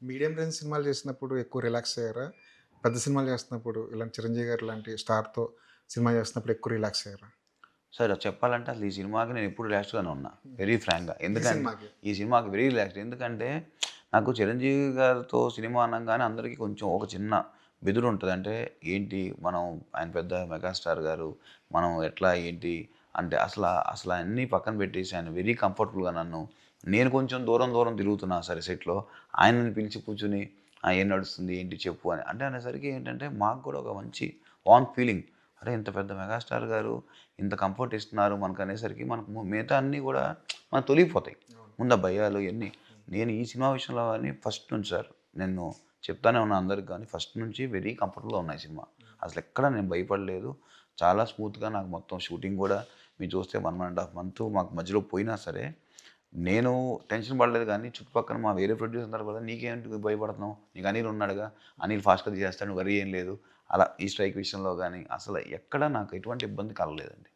Medium range సినిమాలు చేసినప్పుడు ఎక్కువ రిలాక్స్ అయ్యారా? పెద్ద సినిమాలు చేస్తున్నప్పుడు ఇలాంటి 'చిరంజీవి' గారు లాంటి స్టార్‌తో సినిమా చేస్తున్నప్పుడు ఎక్కువ రిలాక్స్ అయ్యారా? సరే చెప్పాలంటే అసలు ఈ సినిమాకి నేను ఎప్పుడు రిలాక్స్‌గానే ఉన్నా. వెరీ ఫ్రాంక్‌గా. ఈ ఎందుకంటే సినిమాకి. ఈ సినిమాకి వెరీ రిలాక్స్డ్. ఎందుకంటే నాకు 'చిరంజీవి' గారితో సినిమా అనంగానే అందరికీ కొంచెం ఒక చిన్న బెదురుంటది. అంటే ఏంటి మనం ఆయన పెద్ద మెగాస్టార్ గారు. మనం ఎట్లా ఏంటి అంటే అసల అన్నీ పక్కన పెట్టేసి ఆయన వెరీ కంఫర్టబుల్‌గా నేను కొంచెం దూరం దూరం తిరుగుతున్నా సరే సెట్‌లో. ఆయనని పిలిచి కూర్చొని ఏం నడుస్తుంది? ఏంటి చెప్పు అని. అంటే అనేసరికి ఏంటంటే మాకు కూడా ఒక మంచి వార్మ్ ఫీలింగ్. అరే! ఇంత పెద్ద మెగాస్టార్ గారు ఇంత కంఫర్ట్ ఇస్తున్నారు మనకనేసరికి మనకు మిగతా అన్నీ గూడా మనకు తొలగిపోతాయి. అవును. ముందు ఆ భయాలు ఇయన్నీ. నేను ఈ సినిమా విషయంలో గాని ఫస్ట్ నుంచి సార్ నేను చెప్తానే ఉన్నా అందరికి గాని ఫస్ట్ నుంచి వెరీ కంఫర్టబుల్‌గా ఉన్నా ఈ సినిమా. అసలెక్కడ నేను భయపడలేదు. చాలా స్మూత్‌గా నాకు మొత్తం షూటింగ్ గూడా మీరు చూస్తే 1, 1 ½ మంత్ మాకు మధ్యలో పోయినా సరే, నేను టెన్షన్ పడలేదు గానీ చుట్టుపక్కల మా వేరే ప్రొడ్యూసర్ అందరూ కూడా "నీకేంటి భయపడుతున్నావు? నీకు అనిల్ ఉన్నాడుగా. అనిల్ ఫాస్ట్‌గా తీసేస్తాడు. వరీ ఏం లేదు." అలా ఈ స్ట్రైక్ విషయంలో గాని అసలు ఎక్కడ నాకు ఎటువంటి ఇబ్బంది కలగలేదండి.